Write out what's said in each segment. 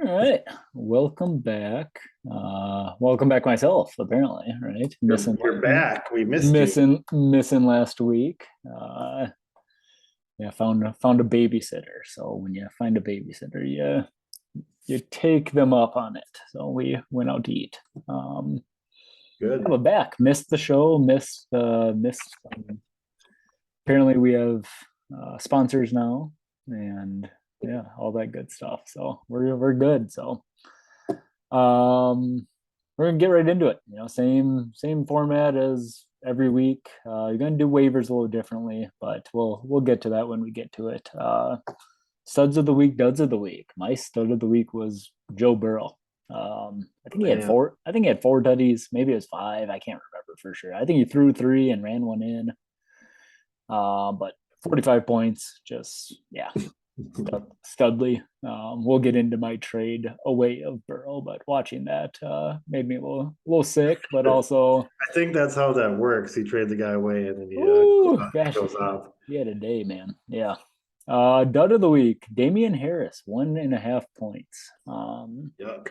All right, welcome back. Welcome back myself, apparently, right? You're back. We missed you. Missing last week. Yeah, found a babysitter. So when you find a babysitter, you take them up on it. So we went out to eat. Yeah, Good. but back. Missed the show. Missed. Apparently, we have sponsors now, and yeah, all that good stuff. So we're good. So we're gonna get right into it. Same format as every week. You're gonna do waivers a little differently, but we'll get to that when we get to it. Studs of the week, duds of the week. My stud of the week was Joe Burrow. I think he had Man, four. I think he had four tutties. Maybe it was five. I can't remember for sure. I think he threw three and ran one in. But 45 points, just yeah, Studley. We'll get into my trade away of Burrow, but watching that made me a little sick, but also, I think that's how that works. He trades the guy away and then he ooh, gosh, goes off. he had a day, man. Yeah. Dud of the week, Damian Harris, 1.5 points. Yuck.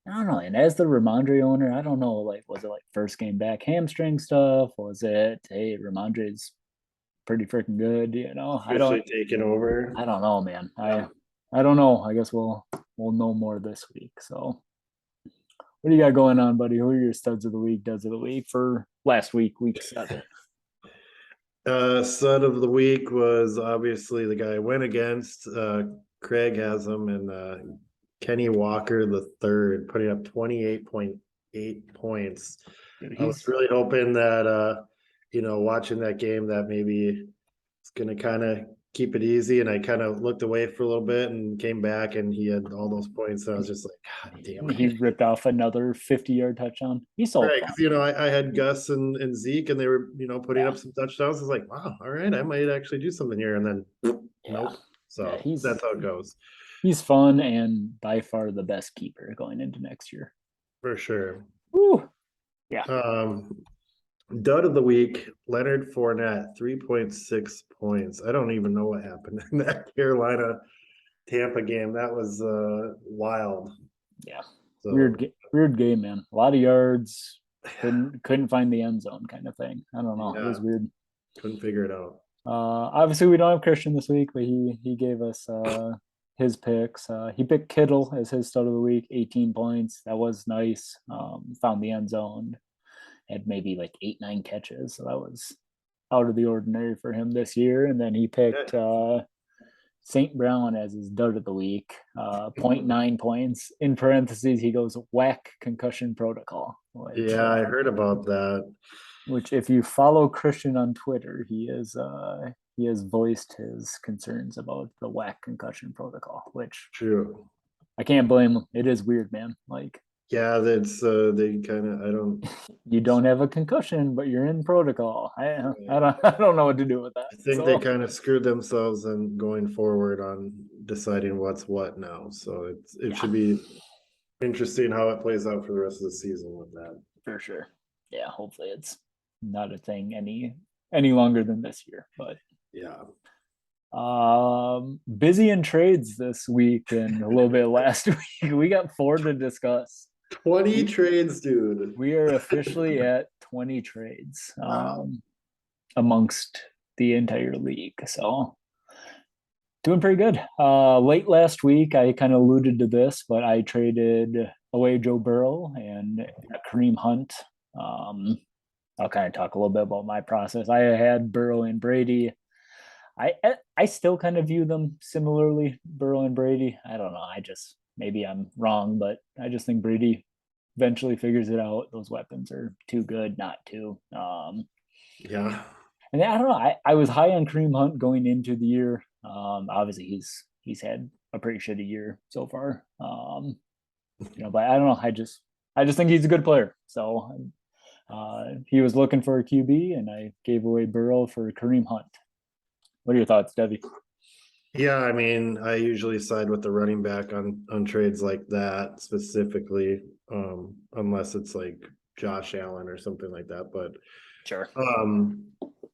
I don't know. And as the Ramondre owner, I don't know. Like, was it like first game back hamstring stuff? Was it, hey, Ramondre's pretty freaking good? Officially taken over. I don't know, man. Yeah. I don't know. I guess we'll know more this week. So, what do you got going on, buddy? Who are your studs of the week, duds of the week for last week, week 7? Stud of the week was obviously the guy I went against. Craig has him and Kenny Walker the third, putting up 28.8 points. Dude, I was really hoping that watching that game that maybe it's gonna kind of keep it easy. And I kind of looked away for a little bit and came back and he had all those points. And I was just like, God damn he it. ripped off another 50-yard touchdown. He's so Right. fun. Because, I had Gus and Zeke and they were, putting Yeah, up some touchdowns. I was like, wow, all right, I might actually do something here. And then yeah, nope. yeah. So that's how it goes He's fun and by far the best keeper going into next year. for sure. Woo. Yeah. Um, Dud of the week, Leonard Fournette, 3.6 points. I don't even know what happened in that Carolina Tampa game. That was wild. Yeah. So Weird game, man. A lot of yards. Couldn't find the end zone kind of thing. I don't know. It yeah, was weird. couldn't figure it out. Obviously we don't have Christian this week, but he gave us his picks. He picked Kittle as his start of the week, 18 points. That was nice. Found the end zone, had maybe like 8, 9 catches. So that was out of the ordinary for him this year. And then he picked Yeah. St. Brown as his dud of the week, zero point 0.9 points. In parentheses, he goes whack concussion protocol, Yeah, I heard about that. which if you follow Christian on Twitter, he has voiced his concerns about the whack concussion protocol, which True. I can't blame him. It is weird, man. Like Yeah, that's they kind of I don't you don't have a concussion, but you're in protocol. I don't know what to do with that. I think they So kind of screwed themselves and going forward on deciding what's what now. So it yeah, should be interesting how it plays out for the rest of the season with that. for sure. Yeah, hopefully it's not a thing any longer than this year. But Yeah. busy in trades this week and a little bit last week. We got four to discuss. 20 We trades, dude. we are officially at 20 trades Wow. amongst the entire league. So doing pretty good. Late last week, I kind of alluded to this, but I traded away Joe Burrow and Kareem Hunt. Um, I'll kind of talk a little bit about my process. I had Burrow and Brady. I I still kind of view them similarly, Burrow and Brady. I don't know. I just maybe I'm wrong, but I just think Brady eventually figures it out. Those weapons are too good not to. Yeah. And I don't know. I was high on Kareem Hunt going into the year. Obviously he's had a pretty shitty year so far. But I don't know. I just think he's a good player. So he was looking for a QB, and I gave away Burrow for Kareem Hunt. What are your thoughts, Debbie? Yeah, I mean, I usually side with the running back on trades like that specifically, unless it's like Josh Allen or something like that. But Sure.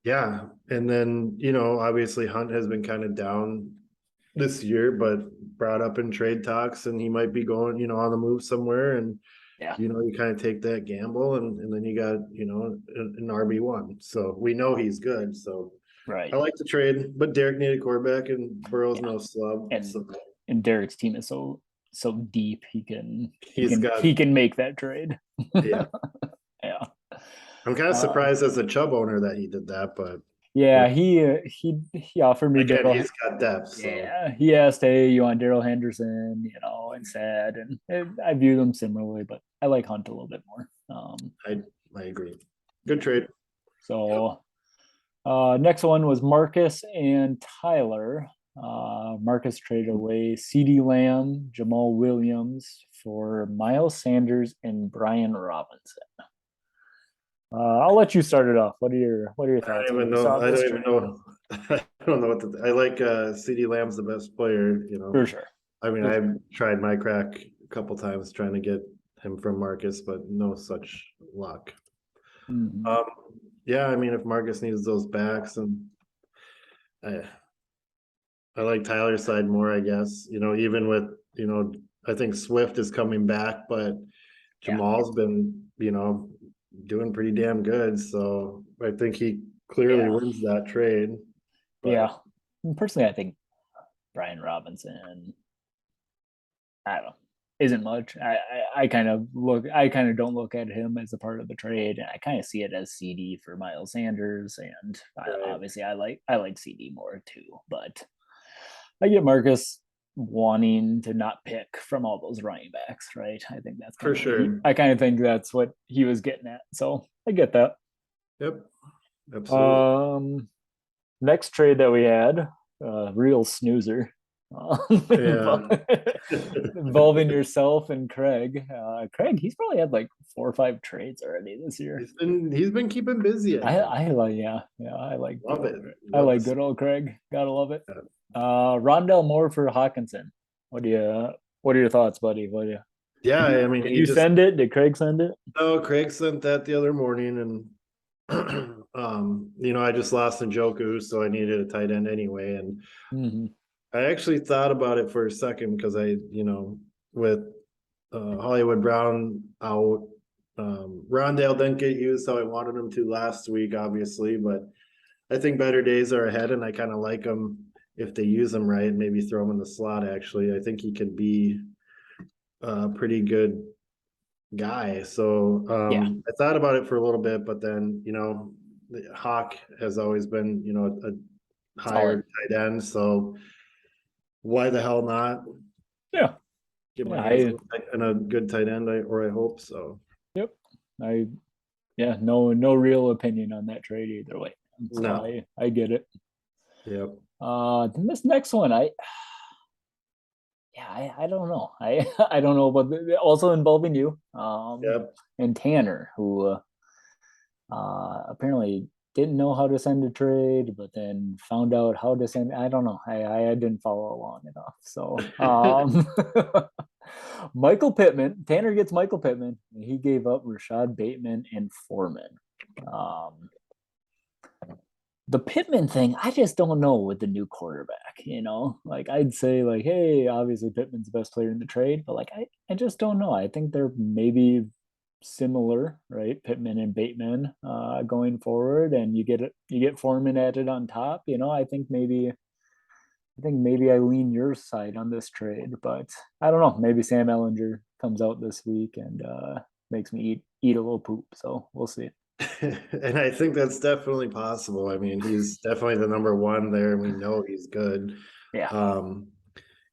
yeah, and then obviously Hunt has been kind of down this year, but brought up in trade talks, and he might be going, on the move somewhere. And, Yeah, you kind of take that gamble, and then you got, an RB1. So we know he's good. So I right. like the trade, but Derek needed quarterback, and Burrow's Yeah, no slub. and So Derek's team is so deep. He can he he's can got, he can make that trade. yeah. Yeah. I'm kind of Uh, surprised as a Chubb owner that he did that, but yeah, he offered me again, Daryl. he's got depth. So Yeah, he asked, "Hey, you want Daryl Henderson?" Instead, and I view them similarly, but I like Hunt a little bit more. I I agree. Good trade. So next one was Marcus and Tyler. Marcus traded away C.D. Lamb, Jamal Williams for Miles Sanders and Brian Robinson. I'll let you start it off. What are your I thoughts don't when even you know. saw I this don't even trade? know. I don't know what to. I like CD Lamb's the best player. For sure. I mean, For sure. I've tried my crack a couple times trying to get him from Marcus, but no such luck. Mhm. Um, yeah, I mean, if Marcus needs those backs, and I, I like Tyler's side more, I guess. Even with I think Swift is coming back, but Yeah. Jamal's been doing pretty damn good. So I think he clearly Yeah. wins that trade. But Yeah. Personally, I think Brian Robinson, I don't know, isn't much. I kind of don't look at him as a part of the trade, and I kind of see it as CD for Miles Sanders, and right, obviously I like CD more too, but I get Marcus wanting to not pick from all those running backs, right? I think that's for kind of what he. sure. I kind of think that's what he was getting at, so I get that. Yep, absolutely. Um, Next trade that we had, real snoozer, Yeah. involving yourself and Craig. Craig, he's probably had like 4 or 5 trades already this year. He's been keeping busy, I think. I like, yeah, I like good Love old it. I Love to like see good old Craig. Gotta love it. that. Rondell Moore for Hawkinson. What are your thoughts, buddy? What do you Yeah, did you I mean, did he you just send it? Did Craig send it? no, Craig sent that the other morning, and I just lost Njoku, so I needed a tight end anyway. And Mm-hmm. I actually thought about it for a second because with Hollywood Brown out, Rondale didn't get used how I wanted him to last week, obviously, but I think better days are ahead, and I kind of like him if they use him right, maybe throw him in the slot. Actually, I think he could be a pretty good guy. So Yeah. I thought about it for a little bit, but then the Hawk has always been a higher Solid. tight end. So why the hell not Yeah. get my Yeah. hands on a good tight end? I hope so. Yep. I Yeah, no real opinion on that trade either way. So No. I get it. Yep. Then this next one, I don't know. I don't know, but also involving you, Yep. and Tanner, who apparently didn't know how to send a trade, but then found out how to send. I don't know. I didn't follow along enough. So Michael Pittman, Tanner gets Michael Pittman. And he gave up Rashad Bateman and Foreman. Um, the Pittman thing, I just don't know with the new quarterback. Like I'd say like, hey, obviously Pittman's the best player in the trade, but like I just don't know. I think they're maybe similar, right? Pittman and Bateman going forward, and you get Foreman added on top. I think maybe I lean your side on this trade, but I don't know. Maybe Sam Ellinger comes out this week and makes me eat a little poop. So we'll see. And I think that's definitely possible. I mean, he's definitely the number one there, and we know he's good. Yeah. Um,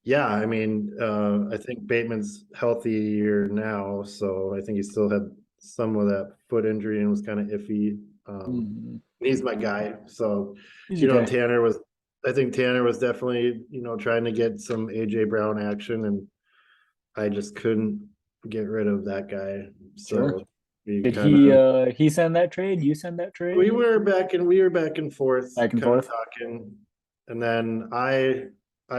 yeah, I mean, I think Bateman's healthier now, so I think he still had some of that foot injury and was kind of iffy. Mm, He's my guy. So, he's okay. I think Tanner was definitely, trying to get some AJ Brown action, and I just couldn't get rid of that guy. Sure. So we Did kind he send that trade? You send that trade? we were back and forth, Back and kind of forth. talking, and then I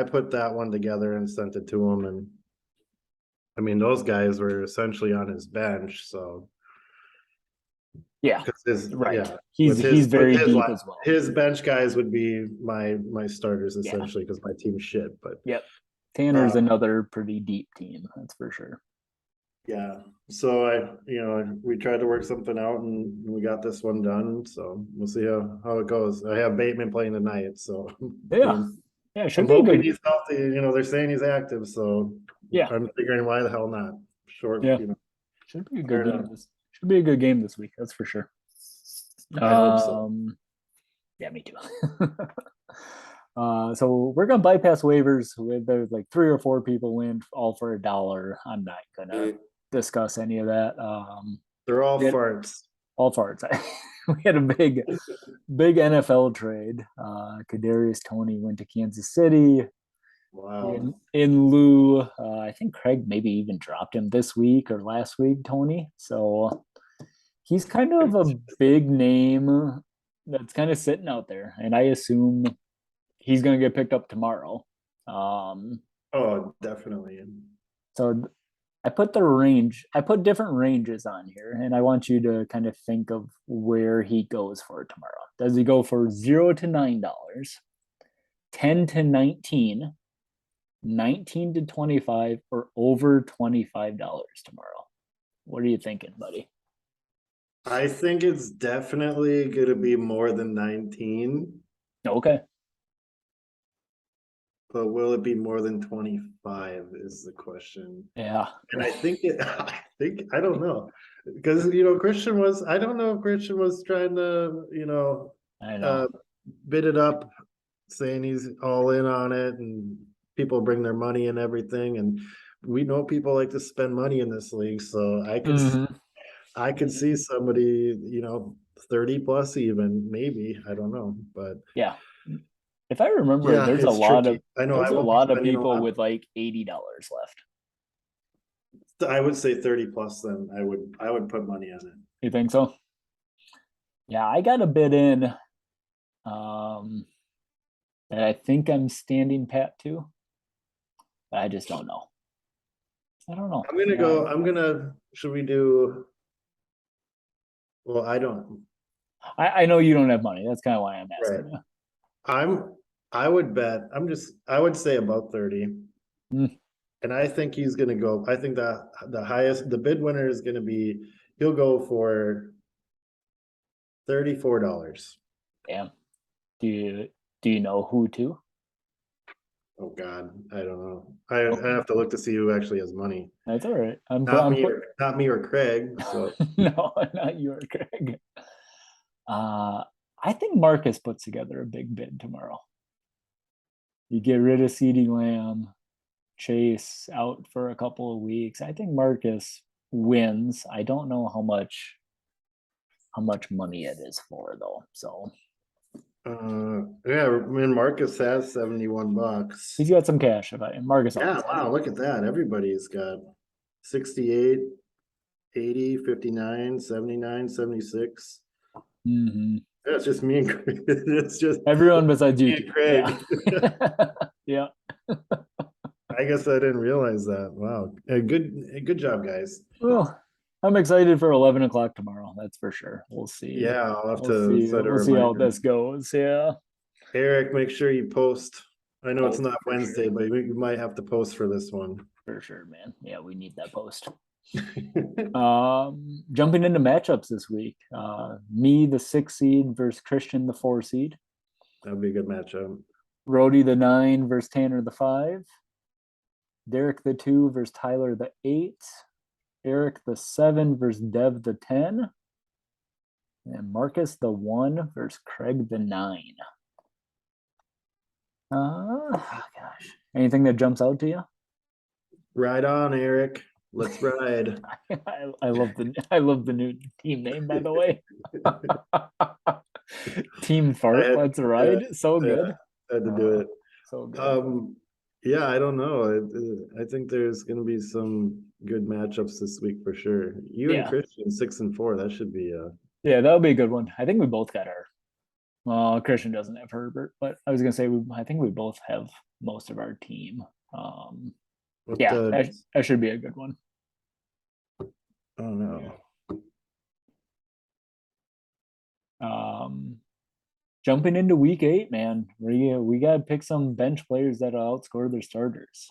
put that one together and sent it to him, and I mean those guys were essentially on his bench, so Yeah, Because his right. yeah, He's with very his deep line, as well. his bench guys would be my starters Yeah. essentially because my team's shit. But Yep. Tanner's uh, another pretty deep team, that's for sure. yeah, so we tried to work something out and we got this one done. So we'll see how it goes. I have Bateman playing tonight, so Yeah. Yeah, it I'm should be a hoping good. he's healthy. They're saying he's active, so Yeah. I'm figuring why the hell not. Short, Yeah. Should be a good fair game enough. this should be a good game this week, that's for sure. I hope so. Yeah, me too. So we're gonna bypass waivers with there's like 3 or 4 people win all for $1. I'm not gonna discuss any of that. They're all We had farts. all farts. We had a big NFL trade. Kadarius Toney went to Kansas City Wow. in lieu. I think Craig maybe even dropped him this week or last week, Tony. So he's kind of a big name that's kind of sitting out there, and I assume he's going to get picked up tomorrow. Um, Oh, definitely. so I put different ranges on here, and I want you to kind of think of where he goes for tomorrow. Does he go for $0 to $9, 10 to 19, 19 to 25, or over $25 tomorrow? What are you thinking, buddy? I think it's definitely going to be more than 19, Okay. but will it be more than 25 is the question. Yeah. And I don't know. Because, I don't know if Christian was trying to, I uh, know. bid it up, saying he's all in on it and people bring their money and everything. And we know people like to spend money in this league. So Mm-hmm. I could see somebody, 30 plus even, maybe, I don't know, but Yeah. If I remember, yeah, it's tricky. I know I there's a won't be lot of spending a people lot. with like $80 left. I would say 30 plus then I would put money on it. You think so? Yeah, I got a bid in um that I think I'm standing pat to, but I just don't know. I don't know. Yeah. Should we do, well, I don't, I know you don't have money. That's kind of why I'm right. asking you. I'm, I would bet, I would say about 30. Mm, And I think he's gonna go, I think that the bid winner is gonna be, he'll go for $34. damn. Do you know who to? Oh God, I don't know. I Okay. have to look to see who actually has money. That's all right. Not I'm me put or not me or Craig. So no, not you or Craig. Uh I think Marcus puts together a big bid tomorrow. You get rid of CeeDee Lamb, Chase out for a couple of weeks. I think Marcus wins. I don't know how much money it is for though. So yeah, I mean Marcus has $71. he's got some cash. If I Marcus Yeah, always has wow, it. look at that. Everybody's got 68, 80, 59, 79, 76. Mm-hmm. Yeah, it's just me and Craig. It's just Everyone besides you me and two. Yeah. Craig. Yeah. I guess I didn't realize that. Wow. Good job, guys. Well, I'm excited for 11 o'clock tomorrow. That's for sure. We'll see. Yeah, I'll have We'll to see. set a We'll see how reminder. this goes. Yeah. Eric, make sure you post. I know it's Oh, not for Wednesday, sure. but we might have to post for this one. For sure, man. Yeah, we need that post. That'd Jumping into matchups this week. Me, the 6 seed, versus Christian, the 4 seed. be a good matchup. Rody, the 9, versus Tanner, the 5. Derek, the 2, versus Tyler, the 8. Eric, the 7, versus Dev, the 10. And Marcus, the 1, versus Craig, the 9. Gosh. Anything that jumps out to you? Ride on, Eric. Let's ride. I love the new team name, by the way. Team I Fart, had, let's yeah, ride. So yeah, good. had to do it. So good. Yeah, I don't know. I think there's going to be some good matchups this week for sure. You and Yeah. Christian 6-4. That should be Yeah, that'll be a good one. I think we both got our. Well, Christian doesn't have Herbert, but I was gonna say I think we both have most of our team. Um, what yeah, the. that should be a good one. Oh no. Jumping into week 8, man, we got to pick some bench players that'll outscore their starters.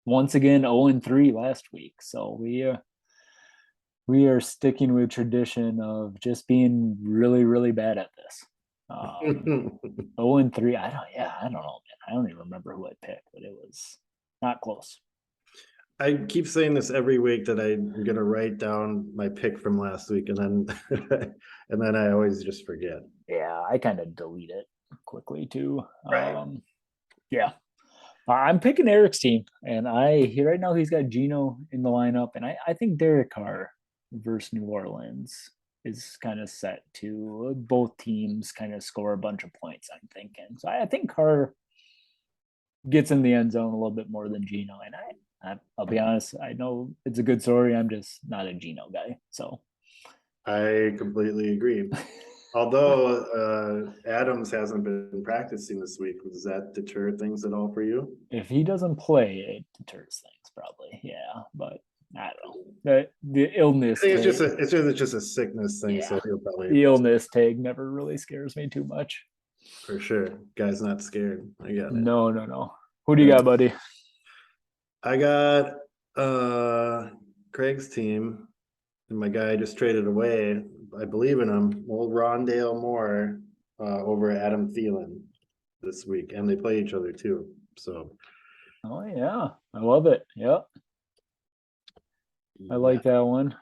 Once again, 0-3 last week, so we are sticking with tradition of just being really, really bad at this. 0-3. I don't know, man. I don't even remember who I picked, but it was not close. I keep saying this every week that I'm gonna write down my pick from last week, and then and then I always just forget. Yeah, I kind of delete it quickly too. Right. Yeah. I'm picking Eric's team, and right now he's got Gino in the lineup, and I think Derek Carr versus New Orleans is kind of set to both teams kind of score a bunch of points. I'm thinking, so I think Carr gets in the end zone a little bit more than Gino, and I'll be honest, I know it's a good story. I'm just not a Gino guy, so I completely agree. Although Adams hasn't been practicing this week, does that deter things at all for you? if he doesn't play, it deters things probably. Yeah, but I don't know. The I illness think tag, it's just a sickness thing, yeah, so he'll probably the illness tag never really scares me too much. for sure. Guy's not scared. I got it. No, no, no. Who do you Yeah. got, buddy? I got Craig's team, and my guy just traded away. I believe in him. Old Rondale Moore over Adam Thielen this week, and they play each other too. So Oh yeah, I love it. Yep, I like that one.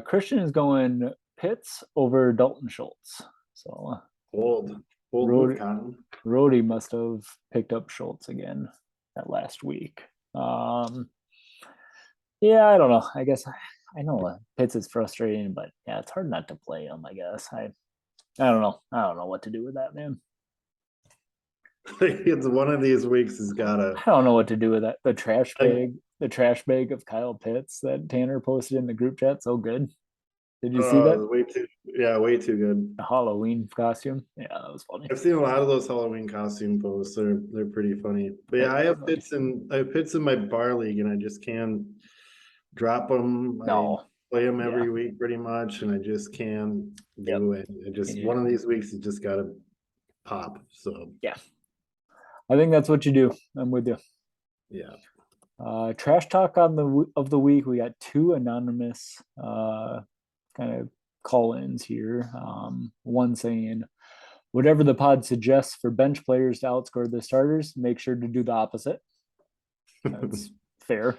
Christian is going Pitts over Dalton Schultz. So bold move, Rody, Cotton. Rody must have picked up Schultz again that last week. Yeah, I don't know. I guess I know Pitts is frustrating, but yeah, it's hard not to play him. I guess I don't know. I don't know what to do with that, man. It's one of these weeks has got to. I don't know what to do with that. The trash bag of Kyle Pitts that Tanner posted in the group chat. So good. Did you see that? Way too good. The Halloween costume. Yeah, that was funny. I've seen a lot of those Halloween costume posts. They're pretty funny. But yeah, I have Pitts in my bar league, and I just can't drop them. No. I play them every week pretty much, and I just can't do it. It just one of these weeks you just gotta pop. So yeah, I think that's what you do. I'm with you. yeah. Trash talk of the week. We got 2 anonymous kind of call-ins here. One saying, whatever the pod suggests for bench players to outscore the starters, make sure to do the opposite. That's fair.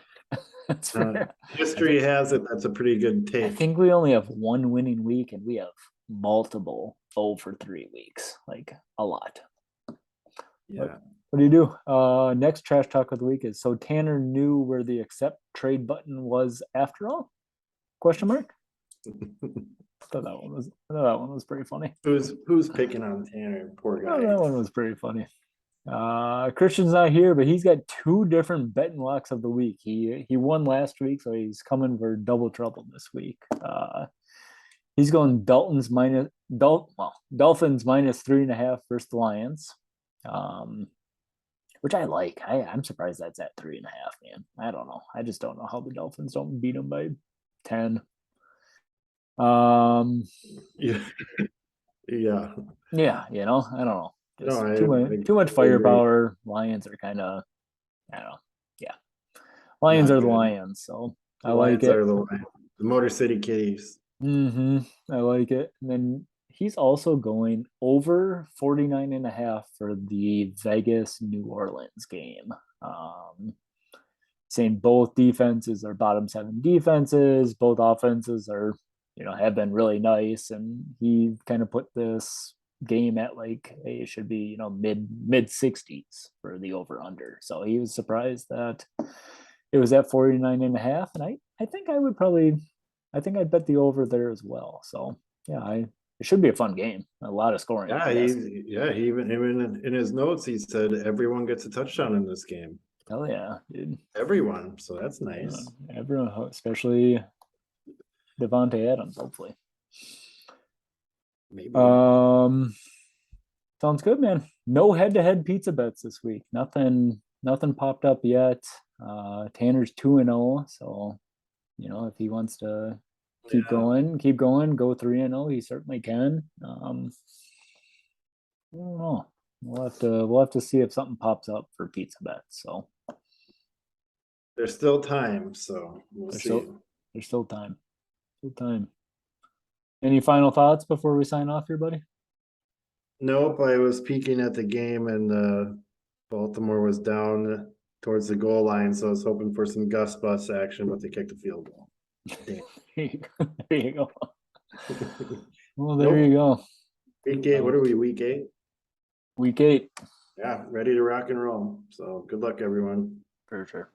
That's fair. History has it. That's a pretty good take. I think we only have one winning week, and we have multiple 0-3 weeks, like a lot. Yeah. But what do you do? Next trash talk of the week is, so Tanner knew where the accept trade button was after all? Question mark. I thought that one was pretty funny. Who's picking on Tanner? Poor guy. That one was pretty funny. Christian's not here, but he's got 2 different betting locks of the week. He won last week, so he's coming for double trouble this week. He's going Dolphins minus 3.5 versus the Lions, which I like. I'm surprised that's at 3.5, man. I don't know. I just don't know how the Dolphins don't beat them by 10. Yeah. Yeah, I don't know. Just No, too much firepower. Lions are kind of, I don't know. Yeah, Lions are the Lions, so I like it. The Motor City Kitties. I like it. And then he's also going over 49.5 for the Vegas New Orleans game. Saying both defenses are bottom 7 defenses. Both offenses are, have been really nice. And he kind of put this game at like, hey, it should be, mid 60s for the over under. So he was surprised that it was at 49.5. And I think I'd bet the over there as well. So yeah, it should be a fun game. A lot of scoring. Yeah, he even in his notes he said everyone gets a touchdown in this game. Hell yeah, dude. Everyone. So that's nice. Everyone, especially Devontae Adams, hopefully. Maybe. Sounds good, man. No head-to-head pizza bets this week. Nothing popped up yet. Tanner's 2-0, so if he wants to keep going, go 3-0. He certainly can. I don't know. We'll have to see if something pops up for pizza bets. So There's still time, so we'll there's see. still time. Still time. Any final thoughts before we sign off here, buddy? Nope, I was peeking at the game and Baltimore was down towards the goal line, so I was hoping for some Gus Bus action, but they kicked a field goal. Damn. There you go. Well, there Nope. you go. Week 8. What are we, week 8? Week 8. Yeah, ready to rock and roll. So good luck, everyone. For sure.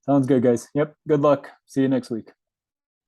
Sounds good, guys. Yep. Good luck. See you next week.